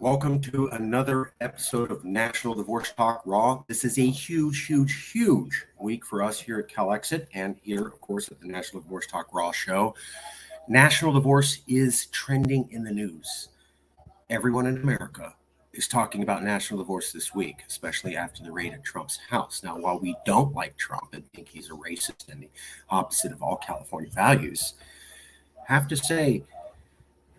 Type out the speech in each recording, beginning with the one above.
Welcome to another episode of National Divorce Talk Raw. This is a huge week for us here at CalExit and here, of course, at the National Divorce Talk Raw show. National divorce is trending in the news. Everyone in America is talking about national divorce this week, especially after the raid at Trump's house. Now, while we don't like Trump and think he's a racist and the opposite of all California values, I have to say,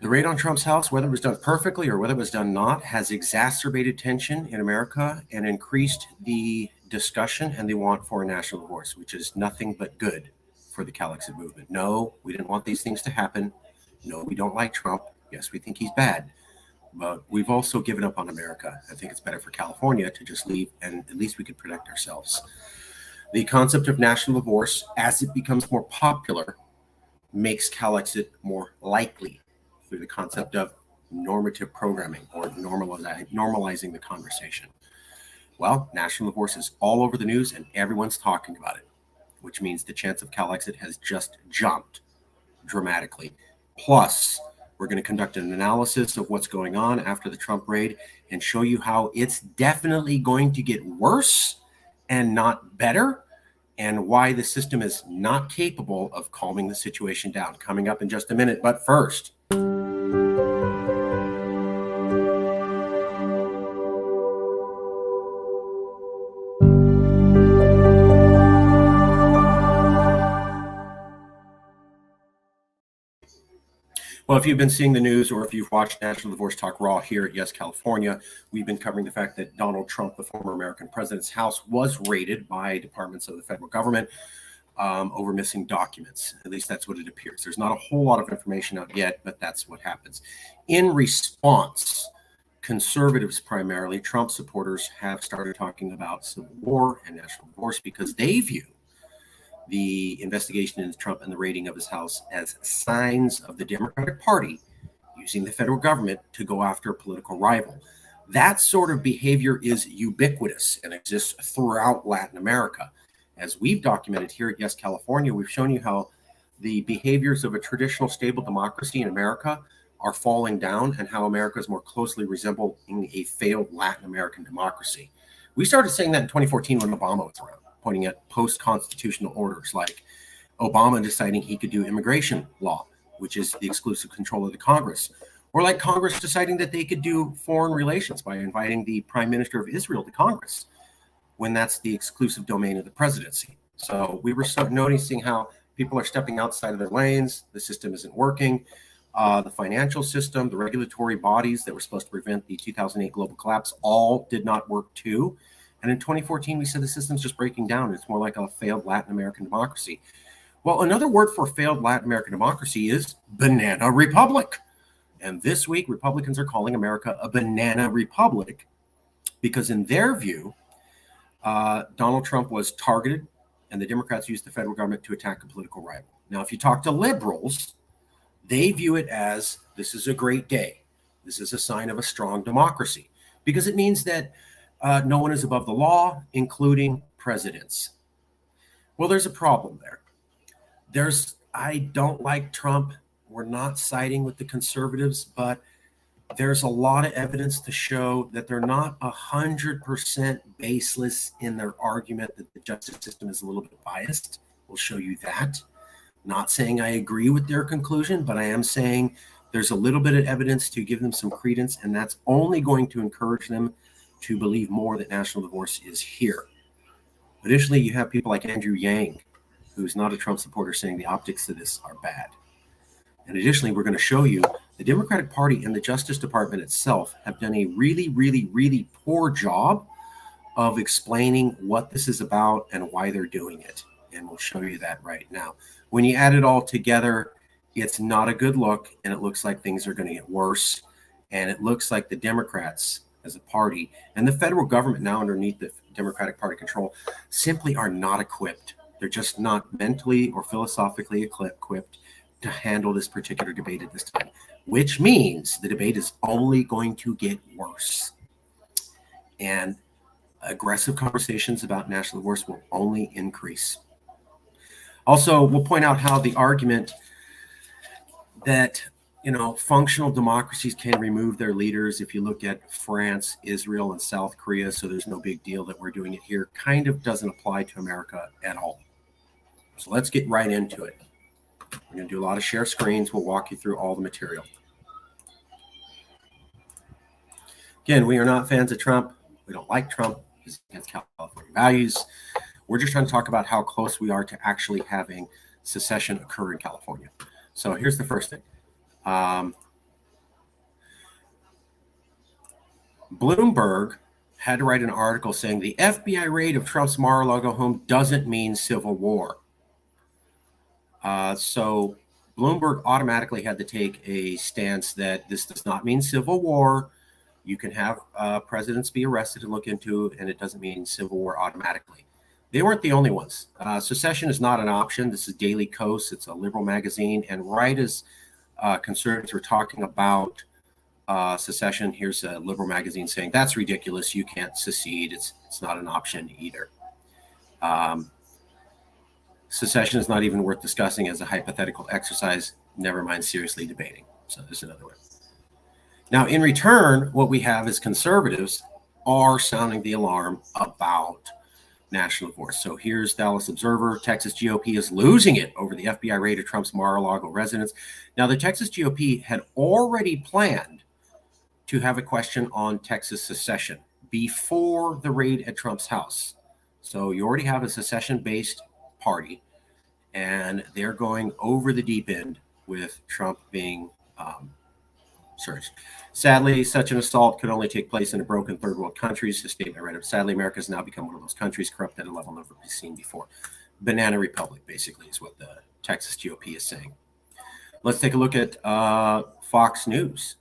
the raid on Trump's house, whether it was done perfectly or whether it was done not, has exacerbated tension in America and increased the discussion and the want for a national divorce, which is nothing but good for the CalExit movement. No, we didn't want these things to happen. No, we don't like Trump. Yes, we think he's bad. But we've also given up on America. I think it's better for California to just leave, and at least we could protect ourselves. The concept of national divorce, as it becomes more popular, makes CalExit more likely through the concept of normative programming or normalizing the conversation. Well, national divorce is all over the news and everyone's talking about it, which means the chance of CalExit has just jumped dramatically. Plus, we're going to conduct an analysis of what's going on after the Trump raid and show you how it's definitely going to get worse and not better, and why the system is not capable of calming the situation down. Coming up in just a minute, but first, well, if you've been seeing the news or if you've watched National Divorce Talk Raw here at Yes California, we've been covering the fact that Donald Trump, the former American president's house, was raided by departments of the federal government over missing documents. At least that's what it appears. There's not a whole lot of information out yet, but that's what happens. In response, conservatives primarily, Trump supporters, have started talking about civil war and national divorce because they view the investigation into Trump and the raiding of his house as signs of the Democratic Party using the federal government to go after a political rival. That sort of behavior is ubiquitous and exists throughout Latin America. As we've documented here at Yes California, we've shown you how the behaviors of a traditional stable democracy in America are falling down and how America is more closely resembling a failed Latin American democracy. We started saying that in 2014 when Obama was around, pointing at post-constitutional orders like Obama deciding he could do immigration law, which is the exclusive control of the Congress, or like Congress deciding that they could do foreign relations by inviting the Prime Minister of Israel to Congress, when that's the exclusive domain of the presidency. So we were noticing how people are stepping outside of their lanes. The system isn't working. The financial system, the regulatory bodies that were supposed to prevent the 2008 global collapse all did not work too. And in 2014, we said the system's just breaking down. It's more like a failed Latin American democracy. Well, another word for failed Latin American democracy is banana republic. And this week, Republicans are calling America a banana republic because in their view, Donald Trump was targeted and the Democrats used the federal government to attack a political rival. Now, if you talk to liberals, they view it as this is a great day. This is a sign of a strong democracy because it means that no one is above the law, including presidents. Well, there's a problem there. I don't like Trump. We're not siding with the conservatives, but there's a lot of evidence to show that they're not 100% baseless in their argument that the justice system is a little bit biased. We'll show you that. Not saying I agree with their conclusion, but I am saying there's a little bit of evidence to give them some credence, and that's only going to encourage them to believe more that national divorce is here. Additionally, you have people like Andrew Yang, who's not a Trump supporter, saying the optics of this are bad. And additionally, we're going to show you the Democratic Party and the Justice Department itself have done a really poor job of explaining what this is about and why they're doing it. And we'll show you that right now. When you add it all together, it's not a good look, and it looks like things are going to get worse. And it looks like the Democrats as a party and the federal government now underneath the Democratic Party control simply are not equipped. They're just not mentally or philosophically equipped to handle this particular debate at this time, which means the debate is only going to get worse. And aggressive conversations about national divorce will only increase. Also, we'll point out how the argument that Functional democracies can remove their leaders. If you look at France, Israel, and South Korea, so there's no big deal that we're doing it here, kind of doesn't apply to America at all. So let's get right into it. We're going to do a lot of share screens. We'll walk you through all the material. Again, we are not fans of Trump. We don't like Trump. He's against California values. We're just trying to talk about how close we are to actually having secession occur in California. So here's the first thing. Bloomberg had to write an article saying the FBI raid of Trump's Mar-a-Lago home doesn't mean civil war. So Bloomberg automatically had to take a stance that this does not mean civil war. You can have presidents be arrested and look into, and it doesn't mean civil war automatically. They weren't the only ones. Secession is not an option. This is Daily Kos. It's a liberal magazine. And right as conservatives were talking about secession, here's a liberal magazine saying, that's ridiculous. You can't secede. It's not an option either. Secession is not even worth discussing as a hypothetical exercise, never mind seriously debating. So there's another one. Now, in return, what we have is conservatives are sounding the alarm about national divorce. So here's Dallas Observer. Texas GOP is losing it over the FBI raid of Trump's Mar-a-Lago residence. Now, the Texas GOP had already planned to have a question on Texas secession before the raid at Trump's house. So you already have a secession-based party, and they're going over the deep end with Trump being searched. Sadly, such an assault could only take place in a broken third world countries. The statement read, sadly, America has now become one of those countries, corrupt at a level never seen before. Banana Republic, basically, is what the Texas GOP is saying. Let's take a look at Fox News.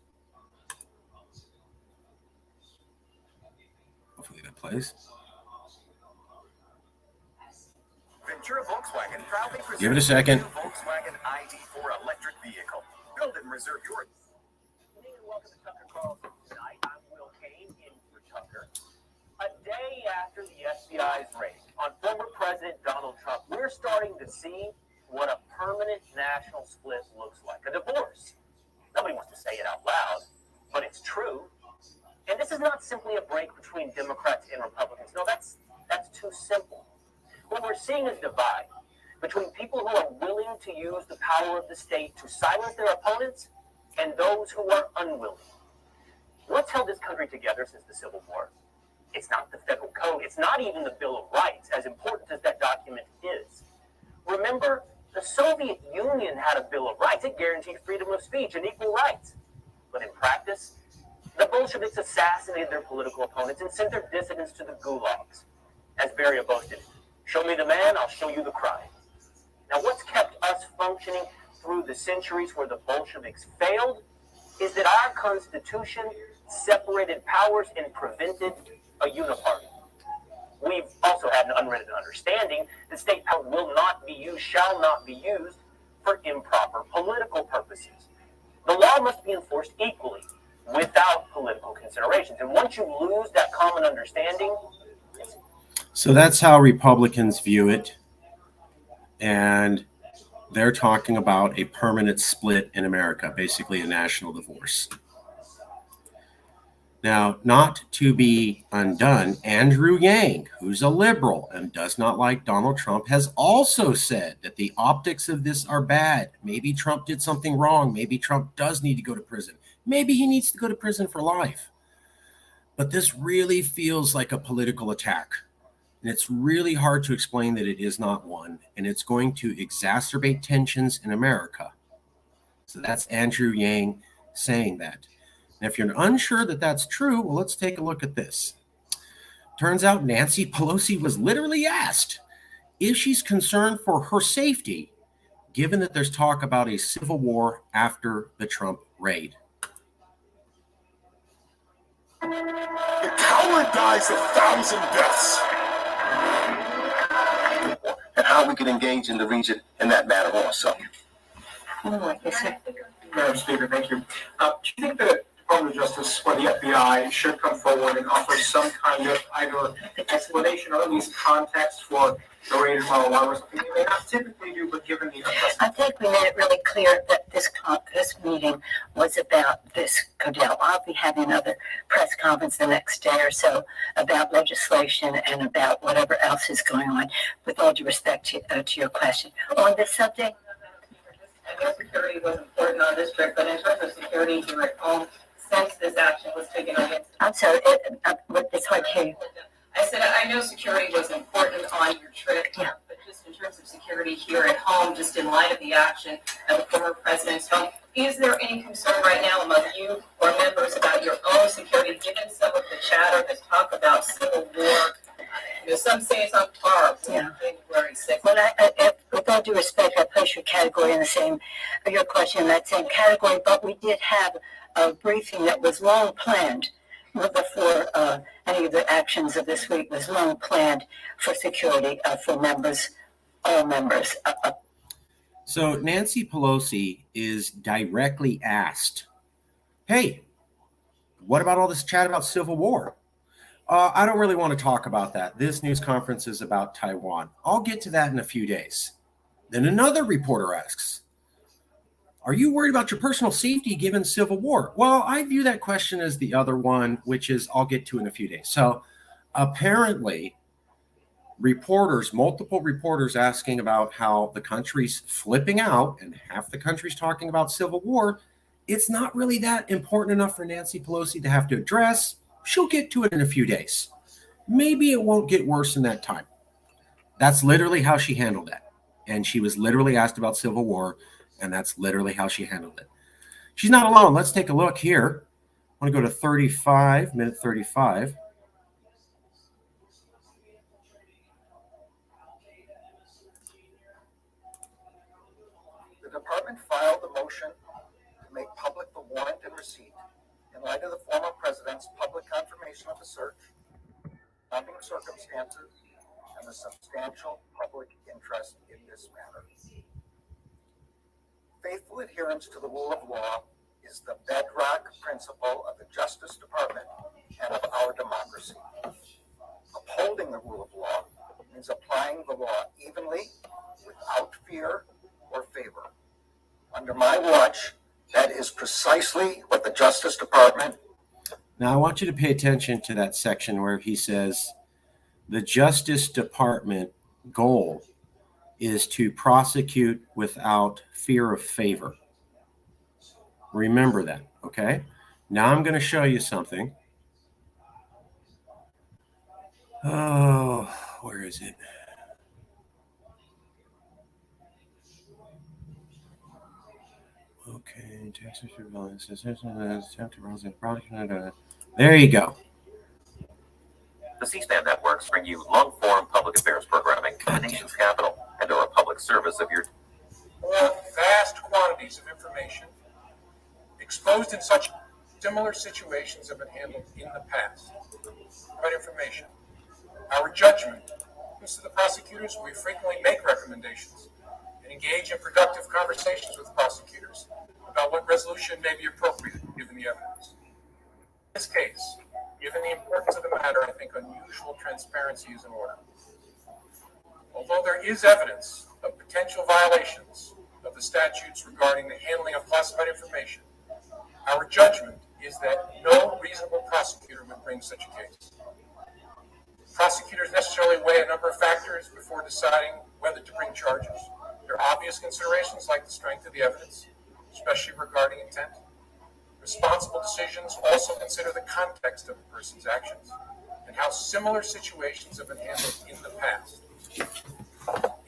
Hopefully that plays. Ventura Volkswagen proudly presents Give it a second. Volkswagen ID4 electric vehicle. Build and reserve your. Welcome to Tucker Carlson tonight. I'm Will Kane in for Tucker. A day after the FBI's raid on former President Donald Trump, we're starting to see what a permanent national split looks like. A divorce. Nobody wants to say it out loud, but it's true. And this is not simply a break between Democrats and Republicans. No, that's too simple. What we're seeing is a divide between people who are willing to use the power of the state to silence their opponents and those who are unwilling. What's held this country together since the Civil War? It's not the federal code. It's not even the Bill of Rights, as important as that document is. Remember, the Soviet Union had a Bill of Rights. It guaranteed freedom of speech and equal rights. But in practice, the Bolsheviks assassinated their political opponents and sent their dissidents to the gulags. As Beria boasted, show me the man, I'll show you the crime. Now, what's kept us functioning through the centuries where the Bolsheviks failed is that our Constitution separated powers and prevented a uniparty. We've also had an unwritten understanding that state power will not be used, shall not be used for improper political purposes. The law must be enforced equally without political considerations. And once you lose that common understanding, so that's how Republicans view it. And they're talking about a permanent split in America, basically a national divorce. Now, not to be undone, Andrew Yang, who's a liberal and does not like Donald Trump, has also said that the optics of this are bad. Maybe Trump did something wrong. Maybe Trump does need to go to prison. Maybe he needs to go to prison for life. But this really feels like a political attack. And it's really hard to explain that it is not one. And it's going to exacerbate tensions in America. So that's Andrew Yang saying that. And if you're unsure that that's true, well, let's take a look at this. Turns out Nancy Pelosi was literally asked if she's concerned for her safety, given that there's talk about a civil war after the Trump raid. The coward dies 1,000 deaths. And how we can engage in the region in that matter also. Madam Speaker, thank you. Do you think that Department of Justice or the FBI should come forward and offer some kind of either explanation or at least context for the rated marijuana was something you may not typically do, but given the unprecedented. I think we made it really clear that this meeting was about this, Codell. I'll be having another press conference the next day or so about legislation and about whatever else is going on, with all due respect to your question. On this subject? I know security was important on this trip, but in terms of security here at home, since this action was taken against. I'm sorry, it's hard to hear you. I said, I know security was important on your trip, Yeah. but just in terms of security here at home, just in light of the action at the former president's home, is there any concern right now among you or members about your own security, given some of the chatter that's talk about civil war? Some say it's on par with January 6th. Well, with all due respect, I place your category in the same, your question in that same category, but we did have a briefing that was long planned before any of the actions of this week was long planned for security for members, all members. So Nancy Pelosi is directly asked, hey, what about all this chat about civil war? I don't really want to talk about that. This news conference is about Taiwan. I'll get to that in a few days. Then another reporter asks, are you worried about your personal safety given civil war? Well, I view that question as the other one, which is I'll get to in a few days. So apparently reporters, multiple reporters asking about how the country's flipping out and half the country's talking about civil war. It's not really that important enough for Nancy Pelosi to have to address. She'll get to it in a few days. Maybe it won't get worse in that time. That's literally how she handled that. And she was literally asked about civil war, and that's literally how she handled it. She's not alone. Let's take a look here. I want to go to minute 35. The department filed a motion to make public the warrant and receipt in light of the former president's public confirmation of the search, surrounding circumstances, and the substantial public interest in this matter. Faithful adherence to the rule of law is the bedrock principle of the Justice Department and of our democracy. Upholding the rule of law means applying the law evenly, without fear or favor. Under my watch, that is precisely what the Justice Department. Now, I want you to pay attention to that section where he says the Justice Department goal is to prosecute without fear of favor. Remember that, okay? Now I'm going to show you something. Oh, where is it? Okay, Texas surveillance. There you go. The C-SPAN networks bring you long-form public affairs programming in the nation's capital and are a public service of your. Or vast quantities of information exposed in such similar situations have been handled in the past. About information. Our judgment comes to the prosecutors. We frequently make recommendations and engage in productive conversations with prosecutors about what resolution may be appropriate given the evidence. In this case, given the importance of the matter, I think unusual transparency is in order. Although there is evidence of potential violations of the statutes regarding the handling of classified information, our judgment is that no reasonable prosecutor would bring such a case. Prosecutors necessarily weigh a number of factors before deciding whether to bring charges. There are obvious considerations like the strength of the evidence, especially regarding intent. Responsible decisions also consider the context of the person's actions and how similar situations have been handled in the past.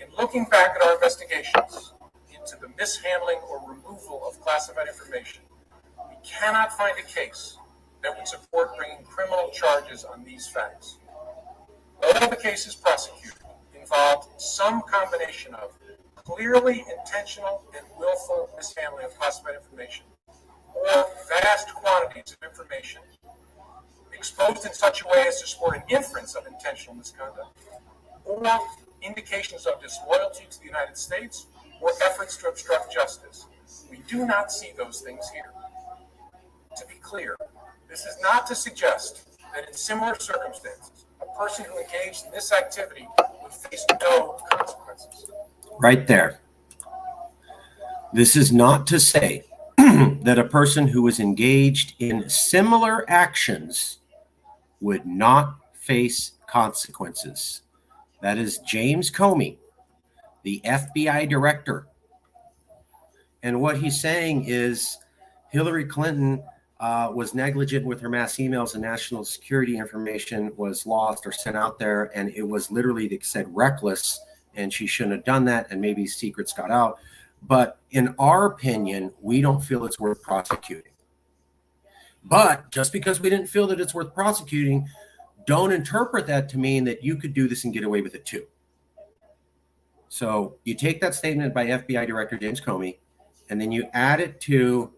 In looking back at our investigations into the mishandling or removal of classified information, we cannot find a case that would support bringing criminal charges on these facts. All the cases prosecuted involved some combination of clearly intentional and willful mishandling of classified information, or vast quantities of information exposed in such a way as to support an inference of intentional misconduct, or indications of disloyalty to the United States, or efforts to obstruct justice. We do not see those things here. To be clear, this is not to suggest that in similar circumstances, a person who engaged in this activity would would face no consequences. Right there. This is not to say that a person who was engaged in similar actions would not face consequences. That is James Comey, the FBI director. And what he's saying is Hillary Clinton was negligent with her mass emails, and national security information was lost or sent out there. And it was literally, they said, reckless, and she shouldn't have done that. And maybe secrets got out. But in our opinion, we don't feel it's worth prosecuting. But just because we didn't feel that it's worth prosecuting, don't interpret that to mean that you could do this and get away with it too. So you take that statement by FBI Director James Comey, and then you add it to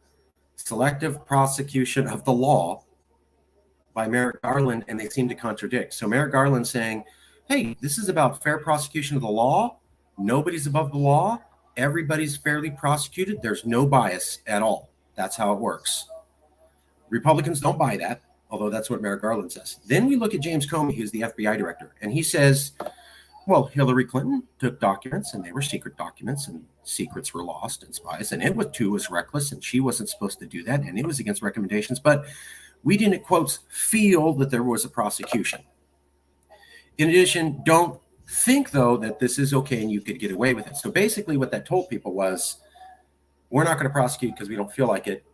selective prosecution of the law by Merrick Garland, and they seem to contradict. So Merrick Garland saying, hey, this is about fair prosecution of the law. Nobody's above the law. Everybody's fairly prosecuted. There's no bias at all. That's how it works. Republicans don't buy that, although that's what Merrick Garland says. Then we look at James Comey, who's the FBI director, and he says, well, Hillary Clinton took documents, and they were secret documents, and secrets were lost and spies, and it was reckless, and she wasn't supposed to do that, and it was against recommendations, but we didn't, quotes, feel that there was a prosecution. In addition, don't think, though, that this is okay and you could get away with it. So basically what that told people was, we're not going to prosecute because we don't feel like it,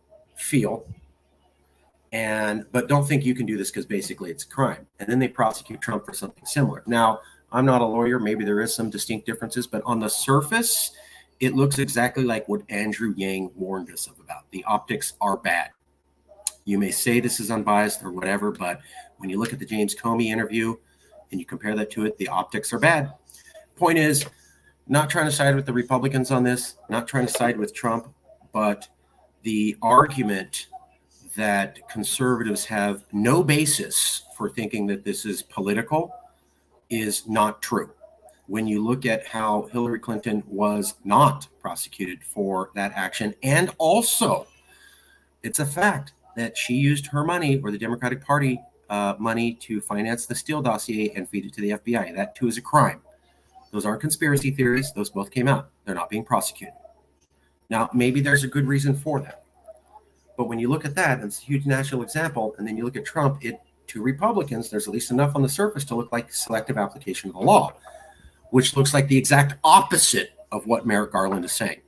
but don't think you can do this because basically it's a crime. And then they prosecute Trump for something similar. Now, I'm not a lawyer. Maybe there is some distinct differences, but on the surface, it looks exactly like what Andrew Yang warned us about. The optics are bad. You may say this is unbiased or whatever, but when you look at the James Comey interview and you compare that to it, the optics are bad. Point is, not trying to side with the Republicans on this, not trying to side with Trump, but the argument that conservatives have no basis for thinking that this is political is not true. When you look at how Hillary Clinton was not prosecuted for that action, and also it's a fact that she used her money, or the Democratic Party money, to finance the Steele dossier and feed it to the FBI. That too is a crime. Those aren't conspiracy theories. Those both came out. They're not being prosecuted. Now, maybe there's a good reason for that. But when you look at that, it's a huge national example, and then you look at Trump, to Republicans, there's at least enough on the surface to look like selective application of the law, which looks like the exact opposite of what Merrick Garland is saying.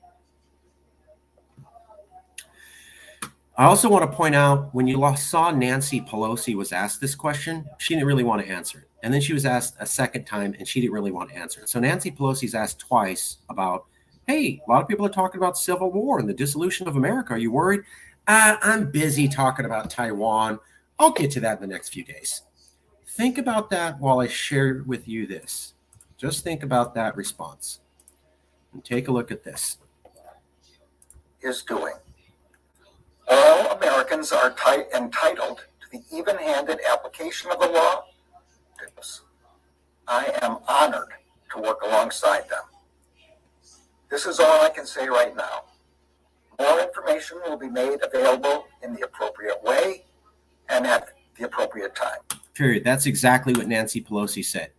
I also want to point out, when you saw Nancy Pelosi was asked this question, she didn't really want to answer it. And then she was asked a second time, and she didn't really want to answer it. So Nancy Pelosi's asked twice about, hey, a lot of people are talking about civil war and the dissolution of America. Are you worried? I'm busy talking about Taiwan. I'll get to that in the next few days. Think about that while I share with you this. Just think about that response. And take a look at this. Is doing. All Americans are entitled to the even-handed application of the law. I am honored to work alongside them. This is all I can say right now. More information will be made available in the appropriate way and at the appropriate time. Period. That's exactly what Nancy Pelosi said.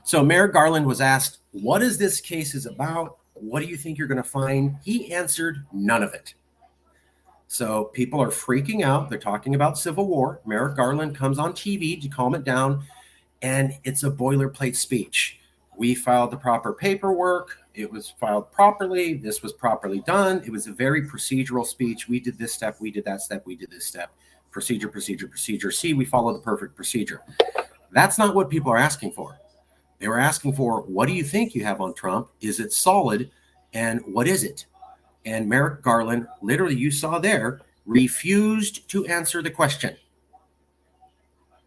So Merrick Garland was asked, what is this case is about? What do you think you're going to find? He answered none of it. So people are freaking out. They're talking about civil war. Merrick Garland comes on TV to calm it down, and it's a boilerplate speech. We filed the proper paperwork. It was filed properly. This was properly done. It was a very procedural speech. We did this step. We did that step. We did this step. Procedure, procedure, procedure. See, we follow the perfect procedure. That's not what people are asking for. They were asking for, what do you think you have on Trump? Is it solid? And what is it? And Merrick Garland, literally, you saw there, refused to answer the question.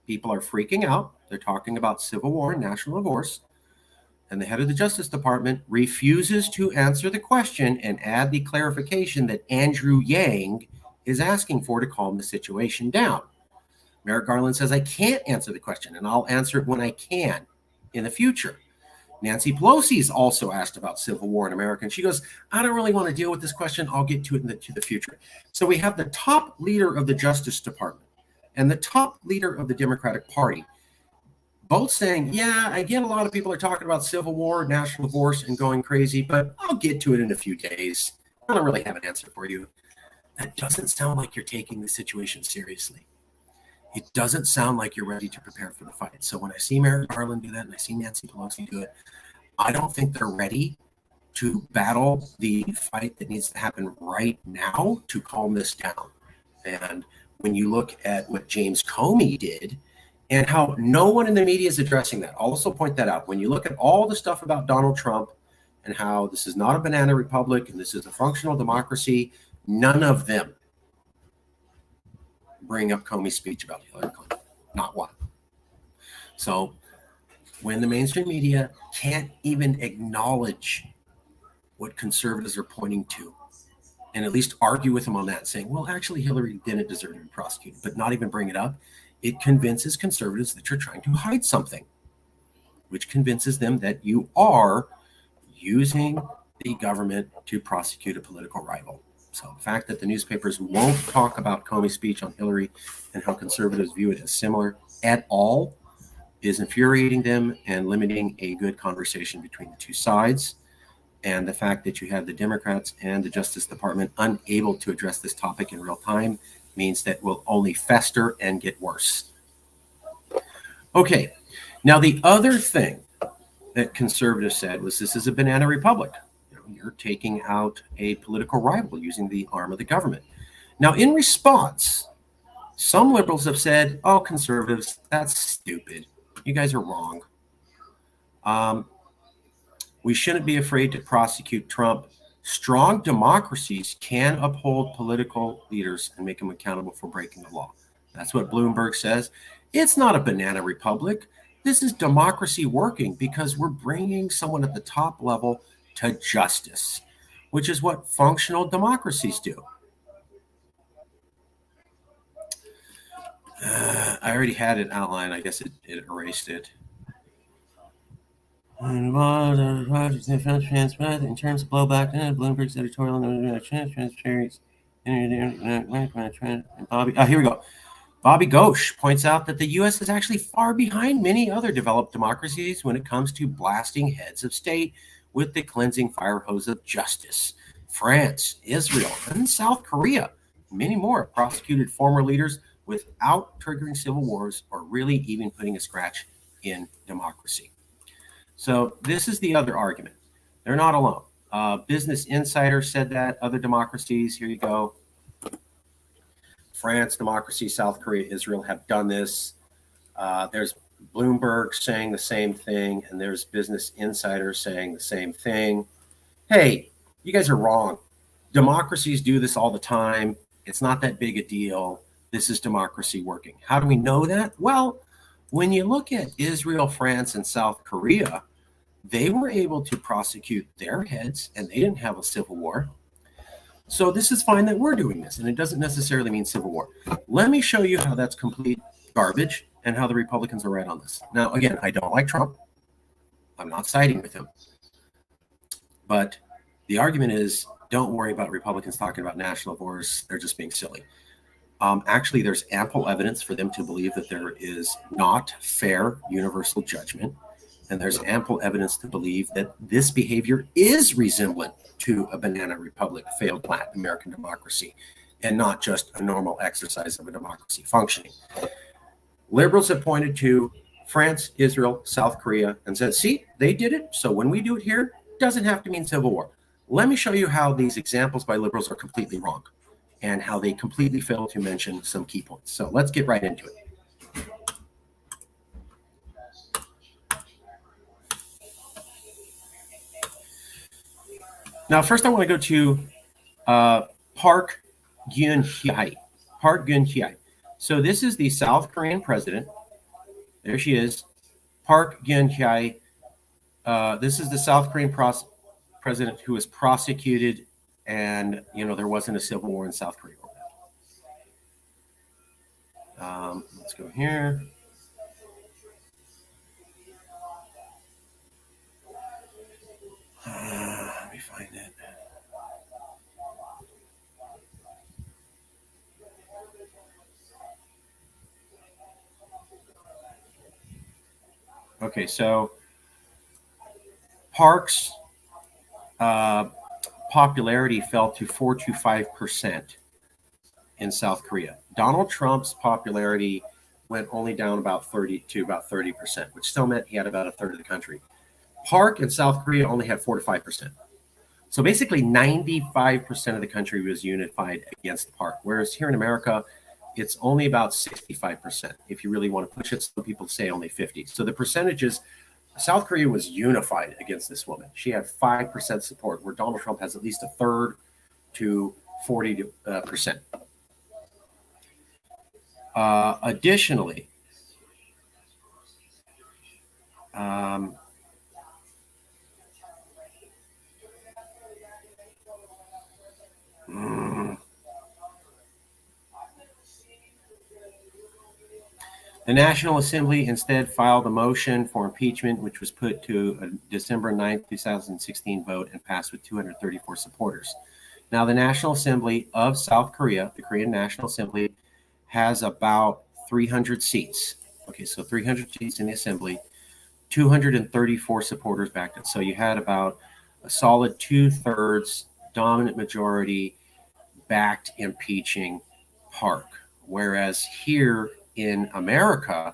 People are freaking out. They're talking about civil war and national divorce. And the head of the Justice Department refuses to answer the question and add the clarification that Andrew Yang is asking for to calm the situation down. Merrick Garland says, I can't answer the question, and I'll answer it when I can in the future. Nancy Pelosi's also asked about civil war in America, and she goes, I don't really want to deal with this question. I'll get to it in the future. So we have the top leader of the Justice Department and the top leader of the Democratic Party both saying, yeah, I get a lot of people are talking about civil war, national divorce, and going crazy, but I'll get to it in a few days. I don't really have an answer for you. That doesn't sound like you're taking the situation seriously. It doesn't sound like you're ready to prepare for the fight. So when I see Merrick Garland do that and I see Nancy Pelosi do it, I don't think they're ready to battle the fight that needs to happen right now to calm this down. And when you look at what James Comey did and how no one in the media is addressing that, I'll also point that out. When you look at all the stuff about Donald Trump and how this is not a banana republic and this is a functional democracy, none of them bring up Comey's speech about Hillary Clinton. Not one. So when the mainstream media can't even acknowledge what conservatives are pointing to and at least argue with them on that, saying, well, actually, Hillary didn't deserve to be prosecuted, but not even bring it up, it convinces conservatives that you're trying to hide something, which convinces them that you are using the government to prosecute a political rival. So the fact that the newspapers won't talk about Comey's speech on Hillary and how conservatives view it as similar at all is infuriating them and limiting a good conversation between the two sides. And the fact that you have the Democrats and the Justice Department unable to address this topic in real time means that will only fester and get worse. Okay, now the other thing that conservatives said was this is a banana republic. You're taking out a political rival using the arm of the government. Now, in response, some liberals have said, oh, conservatives, that's stupid. You guys are wrong. We shouldn't be afraid to prosecute Trump. Strong democracies can uphold political leaders and make them accountable for breaking the law. That's what Bloomberg says. It's not a banana republic. This is democracy working because we're bringing someone at the top level to justice, which is what functional democracies do. I already had it outlined. I guess it erased it. In terms of blowback, Bloomberg's editorial, here we go. Bobby Ghosh points out that the U.S. is actually far behind many other developed democracies when it comes to blasting heads of state with the cleansing fire hose of justice. France, Israel, and South Korea, many more have prosecuted former leaders without triggering civil wars or really even putting a scratch in democracy. So this is the other argument. They're not alone. Business Insider said that. Other democracies, here you go. France, democracy, South Korea, Israel have done this. There's Bloomberg saying the same thing, and there's Business Insider saying the same thing. Hey, you guys are wrong. Democracies do this all the time. It's not that big a deal. This is democracy working. How do we know that? Well, when you look at Israel, France, and South Korea, they were able to prosecute their heads, and they didn't have a civil war. So this is fine that we're doing this, and it doesn't necessarily mean civil war. Let me show you how that's complete garbage and how the Republicans are right on this. Now, again, I don't like Trump. I'm not siding with him. But the argument is, don't worry about Republicans talking about national divorce. They're just being silly. Actually, there's ample evidence for them to believe that there is not fair universal judgment. And there's ample evidence to believe that this behavior is resemblant to a banana republic, failed Latin American democracy, and not just a normal exercise of a democracy functioning. Liberals have pointed to France, Israel, South Korea, and said, see, they did it. So when we do it here, it doesn't have to mean civil war. Let me show you how these examples by liberals are completely wrong and how they completely fail to mention some key points. So let's get right into it. Now, first I want to go to Park Geun-hye. Park Geun-hye. So this is the South Korean president. There she is. Park Geun-hye. This is the South Korean president who was prosecuted, and there wasn't a civil war in South Korea. Let's go here. Let me find it. Okay, so Park's popularity fell to 4 to 5% in South Korea. Donald Trump's popularity went only down about 30%, which still meant he had about a third of the country. Park in South Korea only had 4 to 5%. So basically 95% of the country was unified against Park, whereas here in America, it's only about 65%. If you really want to push it, some people say only 50. So the percentages, South Korea was unified against this woman. She had 5% support, where Donald Trump has at least a third to 40%. Additionally, the National Assembly instead filed a motion for impeachment, which was put to a December 9th, 2016 vote and passed with 234 supporters. Now, the National Assembly of South Korea, the Korean National Assembly, has about 300 seats. Okay, so 300 seats in the Assembly, 234 supporters backed it. So you had about a solid 2/3 dominant majority backed impeaching Park. Whereas here in America,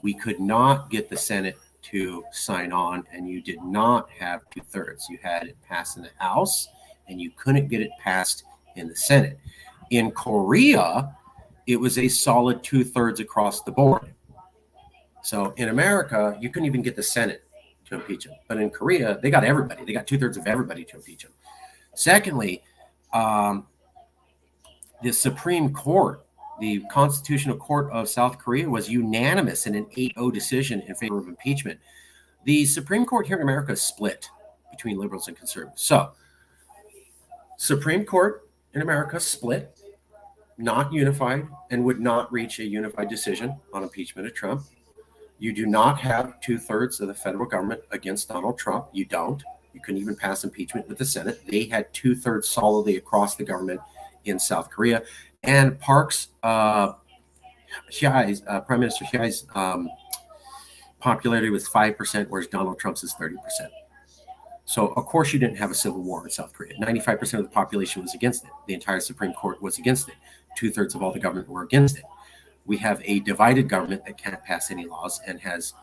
we could not get the Senate to sign on, and you did not have 2/3. You had it passed in the House, and you couldn't get it passed in the Senate. In Korea, it was a solid 2/3 across the board. So in America, you couldn't even get the Senate to impeach him. But in Korea, they got everybody. They got 2/3 of everybody to impeach him. Secondly, the Supreme Court, the Constitutional Court of South Korea, was unanimous in an 8-0 decision in favor of impeachment. The Supreme Court here in America is split between liberals and conservatives. So, Supreme Court in America split, not unified, and would not reach a unified decision on impeachment of Trump. You do not have 2/3 of the federal government against Donald Trump. You don't. You couldn't even pass impeachment with the Senate. They had 2/3 solidly across the government in South Korea. And Park's, Prime Minister Hye's popularity was 5%, whereas Donald Trump's is 30%. So, of course, you didn't have a civil war in South Korea. 95% of the population was against it. The entire Supreme Court was against it. 2/3 of all the government were against it. We have a divided government that can't pass any laws and has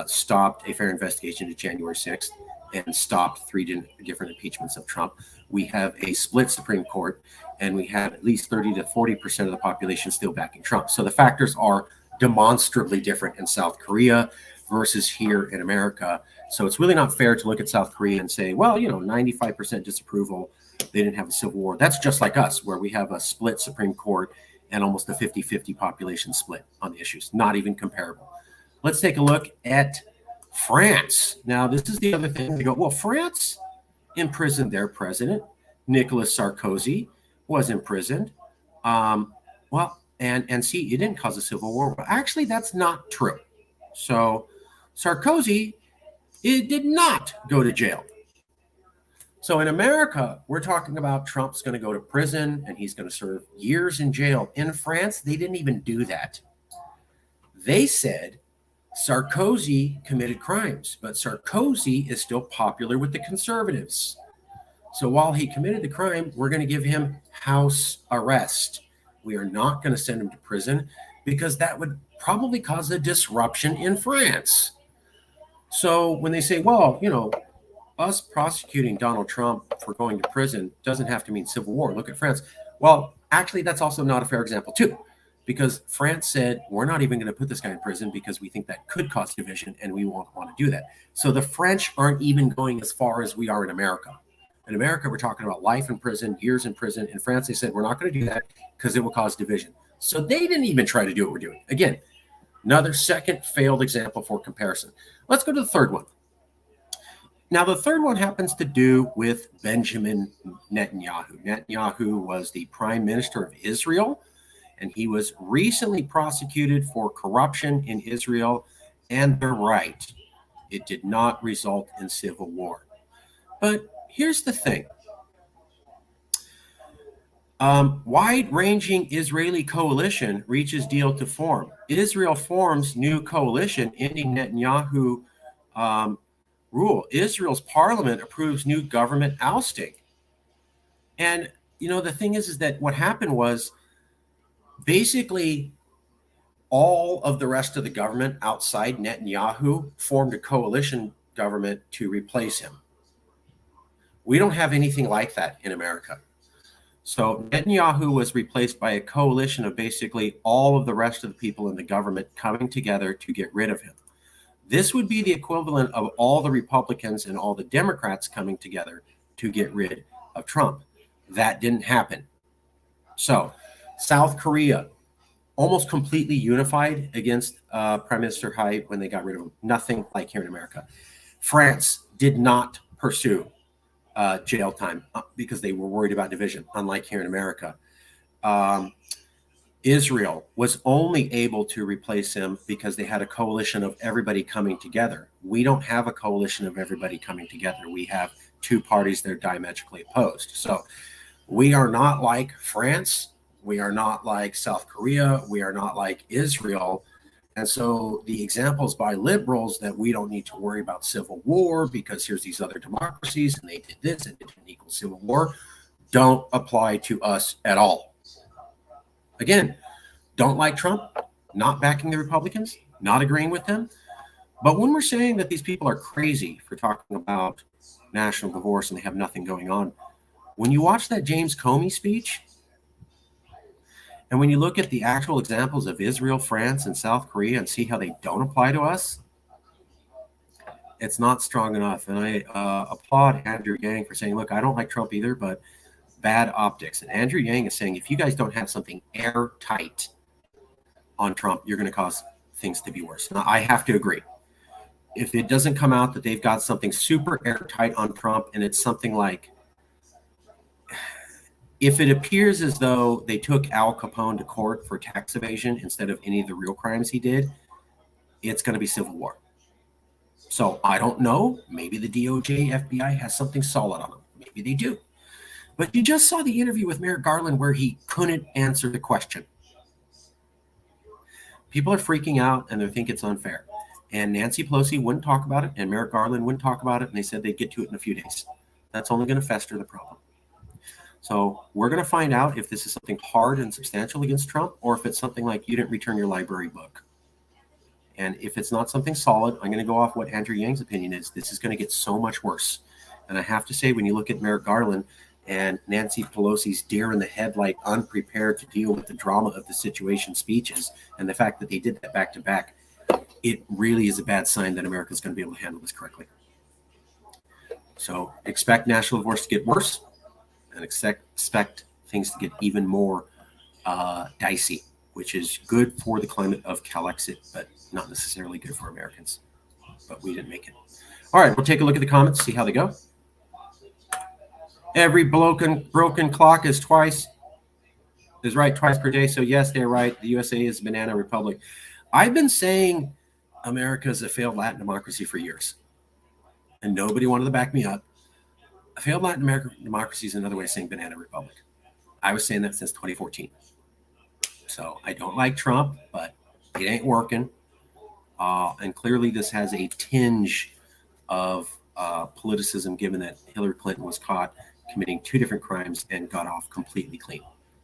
stopped a fair investigation to January 6th and stopped 3 different impeachments of Trump. We have a split Supreme Court, and we have at least 30 to 40% of the population still backing Trump. So the factors are demonstrably different in South Korea versus here in America. So it's really not fair to look at South Korea and say, well, 95% disapproval. They didn't have a civil war. That's just like us, where we have a split Supreme Court and almost a 50-50 population split on the issues. Not even comparable. Let's take a look at France. Now, this is the other thing. They go, well, France imprisoned their president. Nicolas Sarkozy was imprisoned. And see, it didn't cause a civil war. But actually, that's not true. So Sarkozy, it did not go to jail. So in America, we're talking about Trump's going to go to prison and he's going to serve years in jail. In France, they didn't even do that. They said Sarkozy committed crimes, but Sarkozy is still popular with the conservatives. So while he committed the crime, we're going to give him house arrest. We are not going to send him to prison because that would probably cause a disruption in France. So when they say, well, us prosecuting Donald Trump for going to prison doesn't have to mean civil war. Look at France. Well, actually, that's also not a fair example, too, because France said, we're not even going to put this guy in prison because we think that could cause division and we won't want to do that. So the French aren't even going as far as we are in America. In America, we're talking about life in prison, years in prison. In France, they said, we're not going to do that because it will cause division. So they didn't even try to do what we're doing. Again, another second failed example for comparison. Let's go to the third one. Now, the third one happens to do with Benjamin Netanyahu. Netanyahu was the prime minister of Israel, and he was recently prosecuted for corruption in Israel, and they're right. It did not result in civil war. But here's the thing. Wide-ranging Israeli coalition reaches deal to form. Israel forms new coalition ending Netanyahu rule. Israel's parliament approves new government ousting. And, the thing is that what happened was basically all of the rest of the government outside Netanyahu formed a coalition government to replace him. We don't have anything like that in America. So Netanyahu was replaced by a coalition of basically all of the rest of the people in the government coming together to get rid of him. This would be the equivalent of all the Republicans and all the Democrats coming together to get rid of Trump. That didn't happen. So South Korea, almost completely unified against Prime Minister Hai when they got rid of him. Nothing like here in America. France did not pursue jail time because they were worried about division, unlike here in America. Israel was only able to replace him because they had a coalition of everybody coming together. We don't have a coalition of everybody coming together. We have two parties that are diametrically opposed. So we are not like France. We are not like South Korea. We are not like Israel. And so the examples by liberals that we don't need to worry about civil war because here's these other democracies and they did this and it didn't equal civil war don't apply to us at all. Again, don't like Trump, not backing the Republicans, not agreeing with them. But when we're saying that these people are crazy for talking about national divorce and they have nothing going on, when you watch that James Comey speech, and when you look at the actual examples of Israel, France, and South Korea and see how they don't apply to us, it's not strong enough. And I applaud Andrew Yang for saying, look, I don't like Trump either, but bad optics. And Andrew Yang is saying, if you guys don't have something airtight on Trump, you're going to cause things to be worse. Now, I have to agree. If it doesn't come out that they've got something super airtight on Trump and it's something like, if it appears as though they took Al Capone to court for tax evasion instead of any of the real crimes he did, it's going to be civil war. So I don't know. Maybe the DOJ, FBI has something solid on them. Maybe they do. But you just saw the interview with Merrick Garland where he couldn't answer the question. People are freaking out and they think it's unfair. And Nancy Pelosi wouldn't talk about it and Merrick Garland wouldn't talk about it. And they said they'd get to it in a few days. That's only going to fester the problem. So we're going to find out if this is something hard and substantial against Trump or if it's something like you didn't return your library book. And if it's not something solid, I'm going to go off what Andrew Yang's opinion is. This is going to get so much worse. And I have to say, when you look at Merrick Garland and Nancy Pelosi's deer in the headlight, unprepared to deal with the drama of the situation speeches and the fact that they did that back to back, it really is a bad sign that America's going to be able to handle this correctly. So expect national divorce to get worse. And expect things to get even more dicey, which is good for the climate of Calexit, but not necessarily good for Americans. But we didn't make it. All right, we'll take a look at the comments, see how they go. Every broken clock is right twice per day. So yes, they're right. The USA is a banana republic. I've been saying America is a failed Latin democracy for years, and nobody wanted to back me up. A failed Latin American democracy is another way of saying banana republic. I was saying that since 2014. So I don't like Trump, but it ain't working. And clearly this has a tinge of politicism, given that Hillary Clinton was caught committing two different crimes and got off completely clean.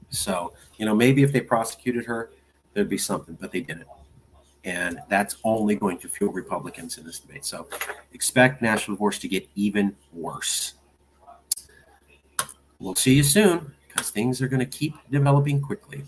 So, maybe if they prosecuted her, there'd be something, but they didn't. And that's only going to fuel Republicans in this debate. So expect national divorce to get even worse. We'll see you soon because things are going to keep developing quickly.